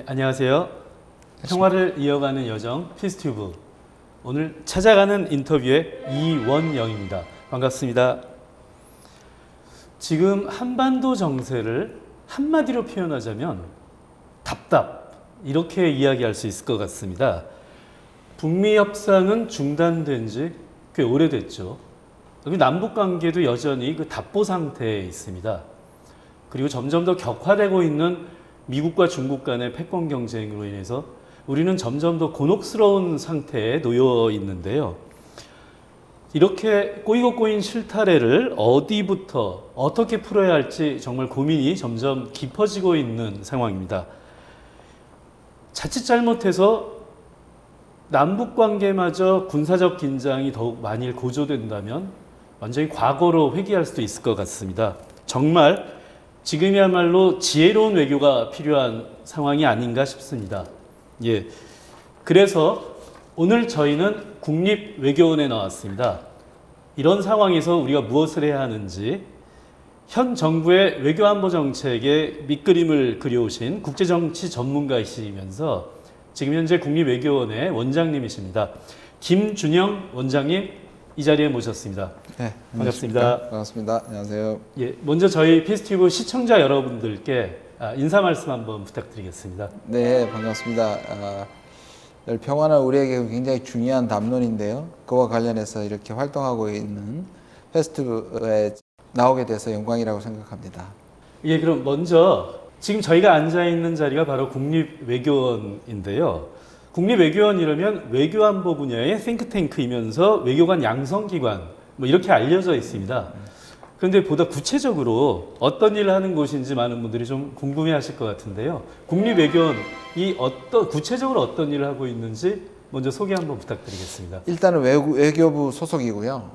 안녕하세요. 평화를 이어가는 여정 피스튜브. 오늘 찾아가는 인터뷰의 이원영입니다. 반갑습니다. 지금 한반도 정세를 한마디로 표현하자면 답답, 이렇게 이야기할 수 있을 것 같습니다. 북미 협상은 중단된 지 꽤 오래됐죠. 남북 관계도 여전히 그 답보 상태에 있습니다. 그리고 점점 더 격화되고 있는 미국과 중국 간의 패권 경쟁으로 인해서 우리는 점점 더 곤혹스러운 상태에 놓여 있는데요. 이렇게 꼬이고 꼬인 실타래를 어디부터 어떻게 풀어야 할지 정말 고민이 점점 깊어지고 있는 상황입니다. 자칫 잘못해서 남북 관계마저 군사적 긴장이 더욱 만일 고조된다면 완전히 과거로 회귀할 수도 있을 것 같습니다. 정말 지금이야말로 지혜로운 외교가 필요한 상황이 아닌가 싶습니다. 그래서 오늘 저희는 국립외교원에 나왔습니다. 이런 상황에서 우리가 무엇을 해야 하는지 현 정부의 외교안보 정책의 밑그림을 그려오신 국제정치 전문가이시면서 지금 현재 국립외교원의 원장님이십니다. 김준영 원장님 이 자리에 모셨습니다. 네, 반갑습니다. 반갑습니다. 안녕하세요. 먼저 저희 피스튜브 시청자 여러분들께 인사 말씀 한번 부탁드리겠습니다. 네, 반갑습니다. 평화는 우리에게 굉장히 중요한 담론인데요. 그와 관련해서 이렇게 활동하고 있는 페스티벌에 나오게 돼서 영광이라고 생각합니다. 그럼 먼저 지금 저희가 앉아 있는 자리가 바로 국립외교원인데요. 국립외교원 이러면 외교안보 분야의 싱크탱크이면서 외교관 양성기관 이렇게 알려져 있습니다. 그런데 보다 구체적으로 어떤 일을 하는 곳인지 많은 분들이 좀 궁금해하실 것 같은데요. 국립외교원이 구체적으로 어떤 일을 하고 있는지 먼저 소개 한번 부탁드리겠습니다. 일단은 외교부 소속이고요.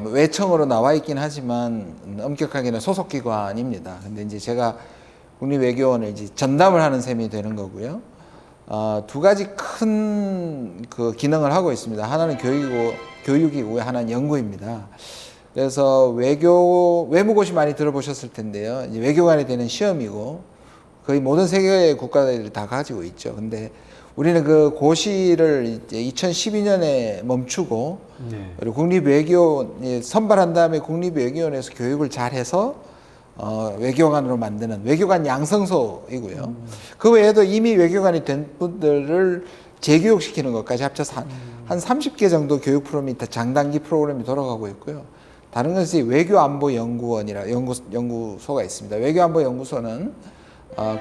외청으로 나와 있긴 하지만 엄격하게는 소속기관입니다. 근데 이제 제가 국립외교원을 이제 전담을 하는 셈이 되는 거고요. 두 가지 큰 그 기능을 하고 있습니다. 하나는 교육이고 하나는 연구입니다. 그래서 외무고시 많이 들어보셨을 텐데요. 이제 외교관이 되는 시험이고 거의 모든 세계의 국가들이 다 가지고 있죠. 근데 우리는 그 고시를 이제 2012년에 멈추고 그리고 국립외교 선발한 다음에 국립외교원에서 교육을 잘해서 외교관으로 만드는 외교관 양성소이고요. 그 외에도 이미 외교관이 된 분들을 재교육시키는 것까지 합쳐서 한 30개 정도 교육 프로그램이 장단기 프로그램이 돌아가고 있고요. 다른 것이 외교안보연구원이라 연구소가 있습니다. 외교안보연구소는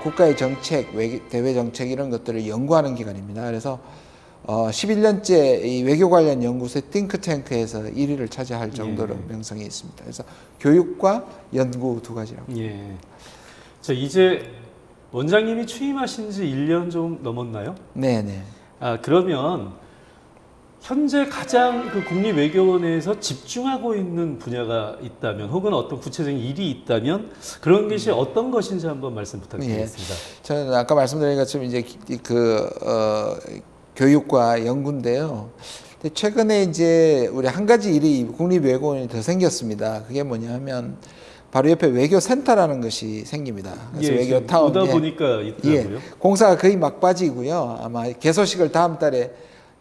국가의 정책, 대외 정책 이런 것들을 연구하는 기관입니다. 그래서 11년째 이 외교 관련 연구소의 띵크탱크에서 1위를 차지할 정도로 명성이 있습니다. 그래서 교육과 연구 두 가지라고. 자, 이제 원장님이 취임하신 지 1년 좀 넘었나요? 네네. 그러면 현재 가장 그 국립외교원에서 집중하고 있는 분야가 있다면 혹은 어떤 구체적인 일이 있다면 그런 것이 어떤 것인지 한번 말씀 부탁드리겠습니다. 저는 아까 말씀드린 것처럼 이제 교육과 연구인데요. 최근에 이제 우리 한 가지 일이 국립외교원이 더 생겼습니다. 그게 뭐냐 하면 바로 옆에 외교센터라는 것이 생깁니다. 그래서 외교타운. 오다 보니까 있더라고요. 공사가 거의 막바지이고요. 아마 개소식을 다음 달에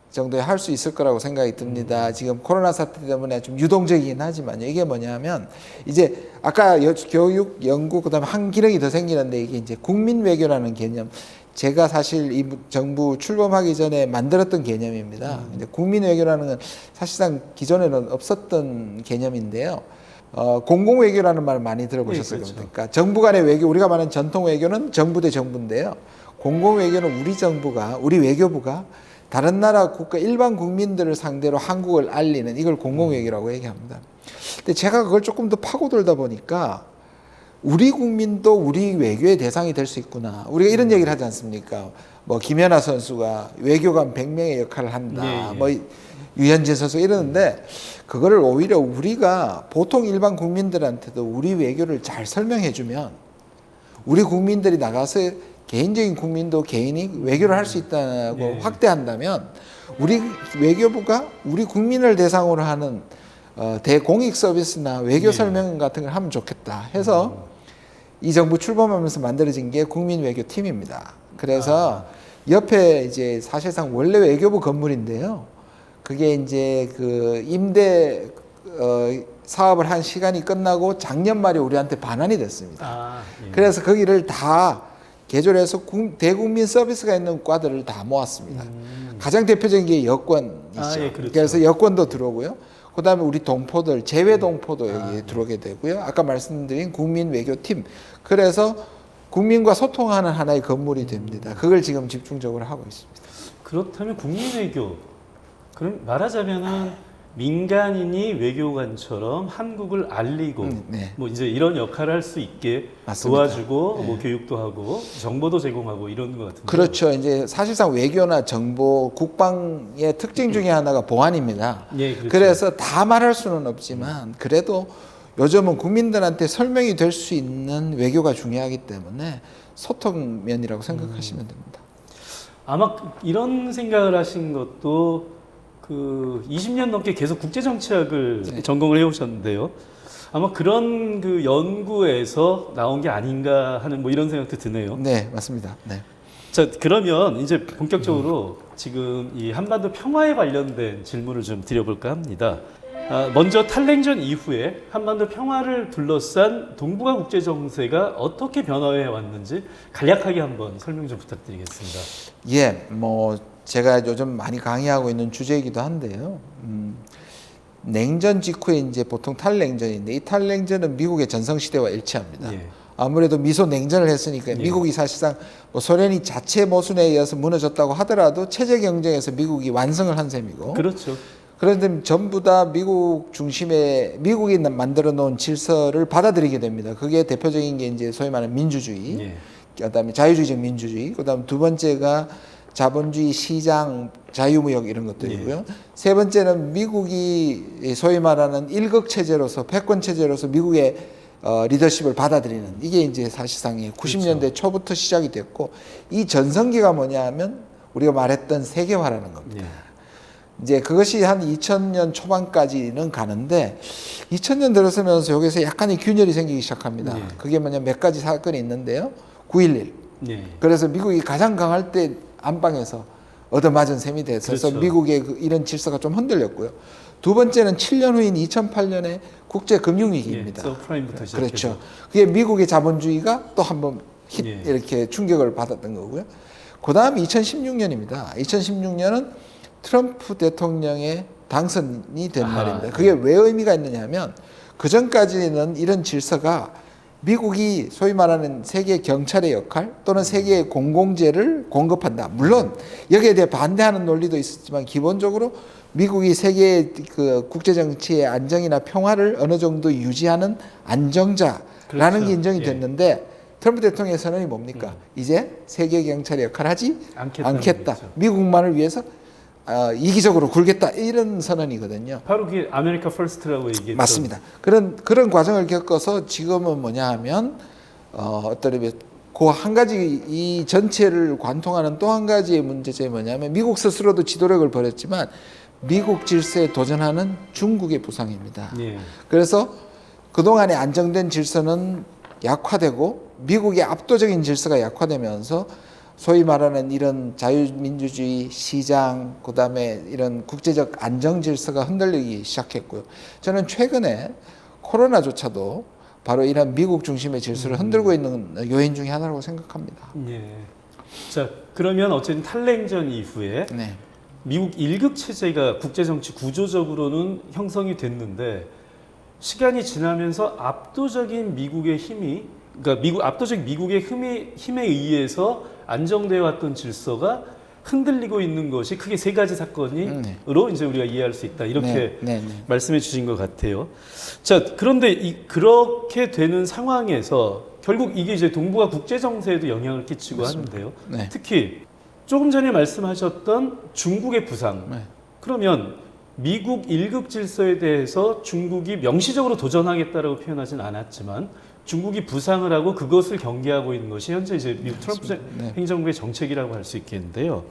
정도에 할 수 있을 거라고 생각이 듭니다. 지금 코로나 사태 때문에 좀 유동적이긴 하지만 이게 뭐냐면 이제 아까 교육, 연구 그다음에 한 기능이 더 생기는데 이게 이제 국민외교라는 개념. 제가 사실 이 정부 출범하기 전에 만들었던 개념입니다. 이제 국민외교라는 건 사실상 기존에는 없었던 개념인데요. 공공외교라는 말을 많이 들어보셨을 겁니다. 그러니까 정부 간의 외교, 우리가 말하는 전통 외교는 정부 대 정부인데요. 공공외교는 우리 외교부가 다른 나라 국가 일반 국민들을 상대로 한국을 알리는 이걸 공공외교라고 얘기합니다. 근데 제가 그걸 조금 더 파고들다 보니까 우리 국민도 우리 외교의 대상이 될 수 있구나. 우리가 이런 얘기를 하지 않습니까? 뭐 김연아 선수가 외교관 100명의 역할을 한다. 뭐 유현진 선수 이러는데 그거를 오히려 우리가 보통 일반 국민들한테도 우리 외교를 잘 설명해주면 우리 국민들이 나가서 개인적인 국민도 개인이 외교를 할 수 있다고 확대한다면 우리 외교부가 우리 국민을 대상으로 하는 대공익 서비스나 외교 설명 같은 걸 하면 좋겠다 해서 이 정부 출범하면서 만들어진 게 국민외교팀입니다. 그래서 옆에 이제 사실상 원래 외교부 건물인데요. 그게 이제 그 임대 사업을 한 시간이 끝나고 작년 말에 우리한테 반환이 됐습니다. 예. 그래서 거기를 다 개조해서 대국민 서비스가 있는 과들을 다 모았습니다. 가장 대표적인 게 여권이죠. 예, 그렇죠. 그래서 여권도 들어오고요. 그다음에 우리 동포들 제외 동포도 여기 들어오게 되고요. 아까 말씀드린 국민 외교팀. 그래서 국민과 소통하는 하나의 건물이 됩니다. 그걸 지금 집중적으로 하고 있습니다. 그렇다면 국민외교, 그럼 말하자면은 민간인이 외교관처럼 한국을 알리고 네. 뭐 이제 이런 역할을 할 수 있게 맞습니다. 도와주고 뭐 교육도 하고 정보도 제공하고 이런 것 같은데. 그렇죠. 이제 사실상 외교나 정보, 국방의 특징 중에 하나가 보안입니다. 예, 그렇죠. 그래서 다 말할 수는 없지만 그래도 요즘은 국민들한테 설명이 될 수 있는 외교가 중요하기 때문에 소통면이라고 생각하시면 됩니다. 아마 이런 생각을 하신 것도 그 20년 넘게 계속 국제정치학을 네. 전공을 해오셨는데요. 아마 그런 그 연구에서 나온 게 아닌가 하는 뭐 이런 생각도 드네요. 네, 맞습니다. 네. 자, 그러면 이제 본격적으로 지금 이 한반도 평화에 관련된 질문을 좀 드려볼까 합니다. 먼저 탈냉전 이후에 한반도 평화를 둘러싼 동북아 국제 정세가 어떻게 변화해 왔는지 간략하게 한번 설명 좀 부탁드리겠습니다. 예, 뭐 제가 요즘 많이 강의하고 있는 주제이기도 한데요. 냉전 직후에 이제 보통 탈냉전인데 이 탈냉전은 미국의 전성시대와 일치합니다. 예. 아무래도 미소 냉전을 했으니까 예. 미국이 사실상 뭐 소련이 자체 모순에 의해서 무너졌다고 하더라도 체제 경쟁에서 미국이 완성을 한 셈이고 그렇죠. 그런데 전부 다 미국 중심의 미국이 만들어 놓은 질서를 받아들이게 됩니다. 그게 대표적인 게 이제 소위 말하는 민주주의, 예. 그다음에 자유주의적 민주주의, 그다음 두 번째가 자본주의 시장 자유무역 이런 것들이고요. 세 번째는 미국이 소위 말하는 일극 체제로서 패권 체제로서 미국의 리더십을 받아들이는 이게 이제 사실상 90년대 초부터 시작이 됐고 이 전성기가 뭐냐하면 우리가 말했던 세계화라는 겁니다. 예. 이제 그것이 한 2000년 초반까지는 가는데 2000년 들어서면서 여기서 약간의 균열이 생기기 시작합니다. 네. 그게 뭐냐 몇 가지 사건이 있는데요. 9.11. 예. 그래서 미국이 가장 강할 때 안방에서 얻어맞은 셈이 돼서 그렇죠. 미국의 이런 질서가 좀 흔들렸고요. 두 번째는 7년 후인 2008년에 국제 금융위기입니다. 예. 서프라임부터 시작해서. 그렇죠. 그게 미국의 자본주의가 또 한번 예. 이렇게 충격을 받았던 거고요. 그 다음에 2016년입니다. 2016년은 트럼프 대통령의 당선이 된 날입니다. 그게 왜 의미가 있느냐 하면 그 전까지는 이런 질서가 미국이 소위 말하는 세계 경찰의 역할 또는 세계의 공공재를 공급한다. 물론 여기에 대해 반대하는 논리도 있었지만 기본적으로 미국이 세계의 그 국제 정치의 안정이나 평화를 어느 정도 유지하는 안정자라는 그렇죠. 게 인정이 예. 됐는데 트럼프 대통령의 선언이 뭡니까? 이제 세계 경찰의 역할을 하지 않겠다는 않겠다. 거죠. 미국만을 위해서 이기적으로 굴겠다 이런 선언이거든요. 바로 그게 아메리카 퍼스트라고 얘기했죠. 맞습니다. 그런 과정을 겪어서 지금은 뭐냐 하면 어떤 그한 가지 이 전체를 관통하는 또 한 가지의 문제점이 뭐냐면 미국 스스로도 지도력을 벌였지만 미국 질서에 도전하는 중국의 부상입니다. 예. 그래서 그동안의 안정된 질서는 약화되고 미국의 압도적인 질서가 약화되면서 소위 말하는 이런 자유민주주의 시장 그다음에 이런 국제적 안정 질서가 흔들리기 시작했고요. 저는 최근에 코로나조차도 바로 이런 미국 중심의 질서를 흔들고 있는 요인 중에 하나라고 생각합니다. 예. 자, 그러면 어쨌든 탈냉전 이후에 네. 미국 일극 체제가 국제 정치 구조적으로는 형성이 됐는데 시간이 지나면서 압도적인 미국의 힘이 그러니까 압도적 미국의 힘에 의해서 안정되어 왔던 질서가 흔들리고 있는 것이 크게 세 가지 사건으로 이제 우리가 이해할 수 있다. 이렇게 말씀해 주신 것 같아요. 자, 그런데 그렇게 되는 상황에서 결국 이게 이제 동북아 국제 정세에도 영향을 끼치고 맞습니다. 하는데요. 네. 특히 조금 전에 말씀하셨던 중국의 부상. 네. 그러면 미국 일극 질서에 대해서 중국이 명시적으로 도전하겠다라고 표현하진 않았지만 중국이 부상을 하고 그것을 경계하고 있는 것이 현재 이제 미국 트럼프 행정부의 정책이라고 할 수 있겠는데요.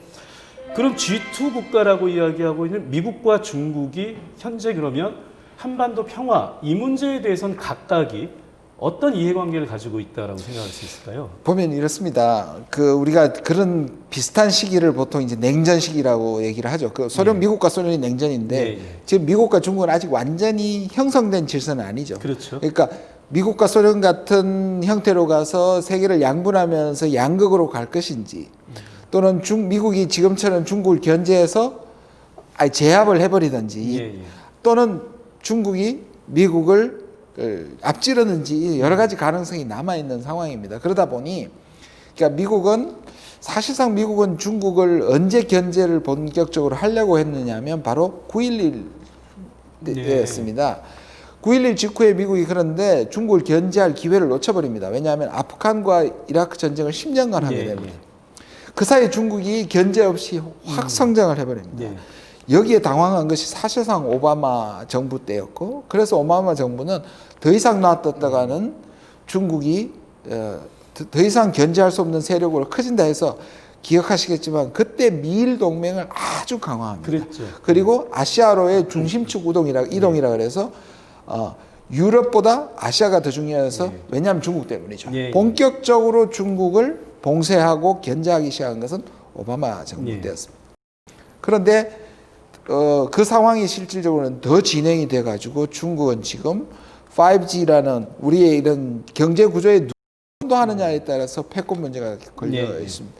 그럼 G2 국가라고 이야기하고 있는 미국과 중국이 현재 그러면 한반도 평화 이 문제에 대해서는 각각이 어떤 이해관계를 가지고 있다라고 생각할 수 있을까요? 보면 이렇습니다. 우리가 그런 비슷한 시기를 보통 이제 냉전 시기라고 얘기를 하죠. 소련, 미국과 소련이 냉전인데 지금 미국과 중국은 아직 완전히 형성된 질서는 아니죠. 그렇죠. 그러니까 미국과 소련 같은 형태로 가서 세계를 양분하면서 양극으로 갈 것인지, 또는 미국이 지금처럼 중국을 견제해서 아예 제압을 해버리든지, 또는 중국이 미국을 앞지르는지 여러 가지 가능성이 남아 있는 상황입니다. 그러다 보니 그러니까 사실상 미국은 중국을 언제 견제를 본격적으로 하려고 했느냐면 바로 9.11 때였습니다. 9.11 직후에 미국이 그런데 중국을 견제할 기회를 놓쳐버립니다. 왜냐하면 아프간과 이라크 전쟁을 10년간 하게 됩니다. 그 사이에 중국이 견제 없이 확 성장을 해버립니다. 여기에 당황한 것이 사실상 오바마 정부 때였고, 그래서 오바마 정부는 더 이상 놔뒀다가는 중국이 더 이상 견제할 수 없는 세력으로 커진다 해서, 기억하시겠지만 그때 미일 동맹을 아주 강화합니다. 그랬죠. 그리고 아시아로의 중심축 이동이라 그래서 유럽보다 아시아가 더 중요해서, 왜냐하면 중국 때문이죠. 본격적으로 중국을 봉쇄하고 견제하기 시작한 것은 오바마 정부 때였습니다. 그런데 그 상황이 실질적으로는 더 진행이 돼가지고 중국은 지금 5G라는 우리의 이런 경제 구조에 누가 하느냐에 따라서 패권 문제가 걸려 있습니다.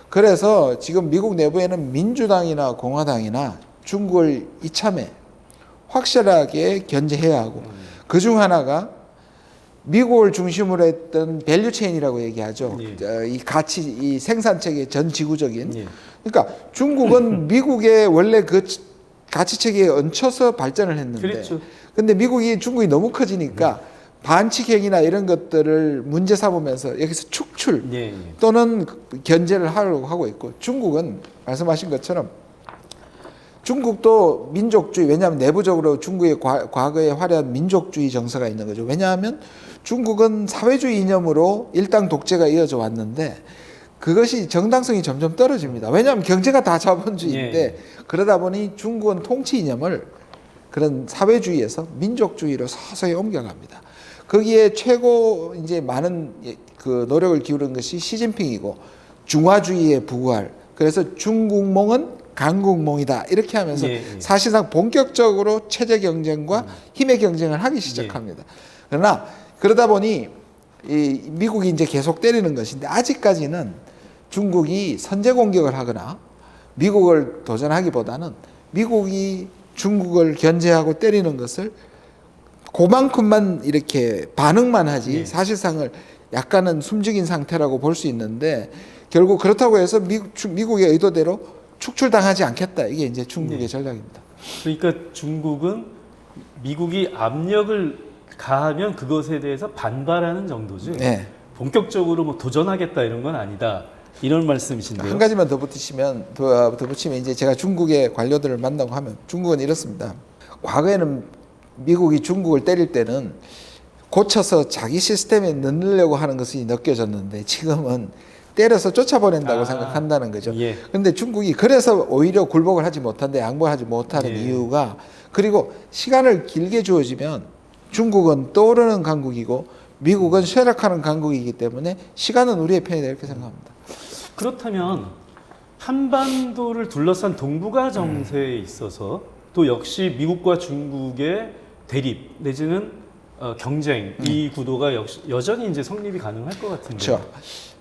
그래서 지금 미국 내부에는 민주당이나 공화당이나 중국을 이참에 확실하게 견제해야 하고, 그중 하나가 미국을 중심으로 했던 밸류체인이라고 얘기하죠. 이 생산체계 전 지구적인. 그러니까 중국은 미국의 원래 그 가치체계에 얹혀서 발전을 했는데, 그렇죠. 근데 중국이 너무 커지니까 반칙행위나 이런 것들을 문제 삼으면서 여기서 축출 또는 견제를 하려고 하고 있고, 중국은 말씀하신 것처럼 중국도 민족주의, 왜냐하면 내부적으로 중국의 과거에 화려한 민족주의 정서가 있는 거죠. 왜냐하면 중국은 사회주의 이념으로 일당 독재가 이어져 왔는데 그것이 정당성이 점점 떨어집니다. 왜냐하면 경제가 다 자본주의인데, 그러다 보니 중국은 통치 이념을 그런 사회주의에서 민족주의로 서서히 옮겨갑니다. 거기에 최고 이제 많은 그 노력을 기울인 것이 시진핑이고, 중화주의에 부구할, 그래서 중국몽은 강국몽이다 이렇게 하면서 사실상 본격적으로 체제 경쟁과 힘의 경쟁을 하기 시작합니다. 그러다 보니 미국이 이제 계속 때리는 것인데, 아직까지는 중국이 선제 공격을 하거나 미국을 도전하기보다는 미국이 중국을 견제하고 때리는 것을 그만큼만 이렇게 반응만 하지 사실상을 약간은 숨죽인 상태라고 볼 수 있는데, 결국 그렇다고 해서 미국의 의도대로 축출당하지 않겠다. 이게 이제 중국의 전략입니다. 그러니까 중국은 미국이 압력을 가하면 그것에 대해서 반발하는 정도지. 본격적으로 뭐 도전하겠다 이런 건 아니다. 이런 말씀이신데요. 한 가지만 더 붙이면 이제 제가 중국의 관료들을 만나고 하면, 중국은 이렇습니다. 과거에는 미국이 중국을 때릴 때는 고쳐서 자기 시스템에 넣으려고 하는 것이 느껴졌는데, 지금은 때려서 쫓아보낸다고 생각한다는 거죠. 그런데 중국이 그래서 오히려 굴복을 하지 못한데, 양보하지 못하는 이유가, 그리고 시간을 길게 주어지면 중국은 떠오르는 강국이고 미국은 쇠락하는 강국이기 때문에 시간은 우리의 편이다 이렇게 생각합니다. 그렇다면 한반도를 둘러싼 동북아 정세에 있어서 또 역시 미국과 중국의 대립 내지는 경쟁, 이 구도가 여전히 이제 성립이 가능할 것 같은데요. 그렇죠.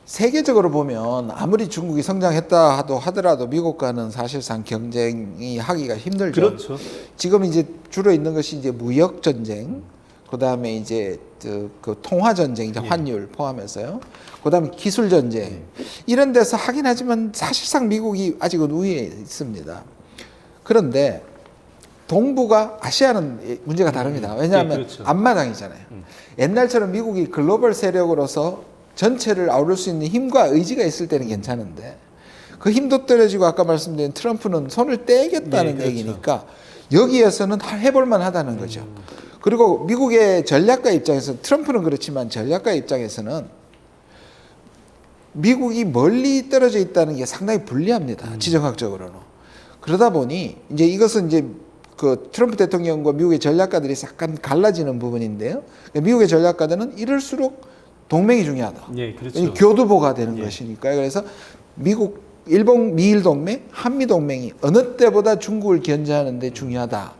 세계적으로 보면 아무리 중국이 성장했다 하더라도 미국과는 사실상 경쟁이 하기가 힘들죠. 그렇죠. 지금 이제 주로 있는 것이 이제 무역 전쟁, 그다음에 이제 그 통화 전쟁, 이제 환율 포함해서요. 그다음에 기술 전쟁 이런 데서 하긴 하지만 사실상 미국이 아직은 우위에 있습니다. 그런데 동북아, 아시아는 문제가 다릅니다. 왜냐하면 그렇죠. 앞마당이잖아요. 옛날처럼 미국이 글로벌 세력으로서 전체를 아우를 수 있는 힘과 의지가 있을 때는 괜찮은데, 그 힘도 떨어지고 아까 말씀드린 트럼프는 손을 떼겠다는 그렇죠. 얘기니까 여기에서는 해볼만 하다는 거죠. 그리고 미국의 전략가 입장에서, 트럼프는 그렇지만 전략가 입장에서는 미국이 멀리 떨어져 있다는 게 상당히 불리합니다. 지정학적으로는. 그러다 보니 이제 이것은 이제 그 트럼프 대통령과 미국의 전략가들이 약간 갈라지는 부분인데요. 미국의 전략가들은 이럴수록 동맹이 중요하다. 예, 그렇죠. 교두보가 되는 예. 것이니까요. 그래서 미국, 일본, 미일 동맹, 한미 동맹이 어느 때보다 중국을 견제하는 데 중요하다.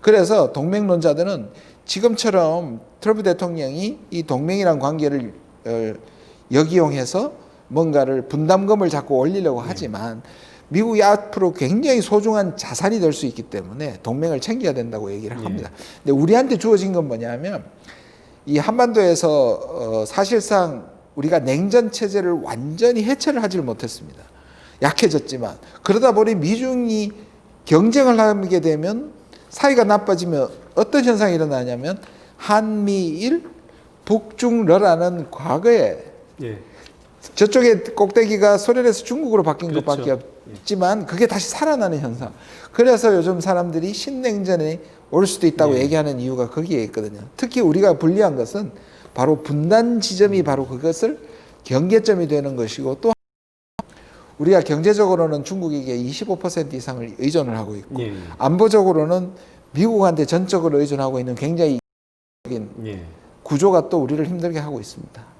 그래서 동맹론자들은 지금처럼 트럼프 대통령이 이 동맹이란 관계를 역이용해서 뭔가를 분담금을 자꾸 올리려고 하지만 미국이 앞으로 굉장히 소중한 자산이 될 수 있기 때문에 동맹을 챙겨야 된다고 얘기를 합니다. 근데 우리한테 주어진 건 뭐냐면 이 한반도에서 사실상 우리가 냉전 체제를 완전히 해체를 하지를 못했습니다. 약해졌지만 그러다 보니 미중이 경쟁을 하게 되면 사이가 나빠지면 어떤 현상이 일어나냐면 한미일 북중러라는 과거에 예. 저쪽에 꼭대기가 소련에서 중국으로 바뀐 그렇죠. 것밖에 없지만 그게 다시 살아나는 현상. 그래서 요즘 사람들이 신냉전에 올 수도 있다고 얘기하는 이유가 거기에 있거든요. 특히 우리가 불리한 것은 바로 분단 지점이 바로 그것을 경계점이 되는 것이고 또 우리가 경제적으로는 중국에게 25% 이상을 의존을 하고 있고 예. 안보적으로는 미국한테 전적으로 의존하고 있는 굉장히 예. 구조가 또 우리를 힘들게 하고 있습니다.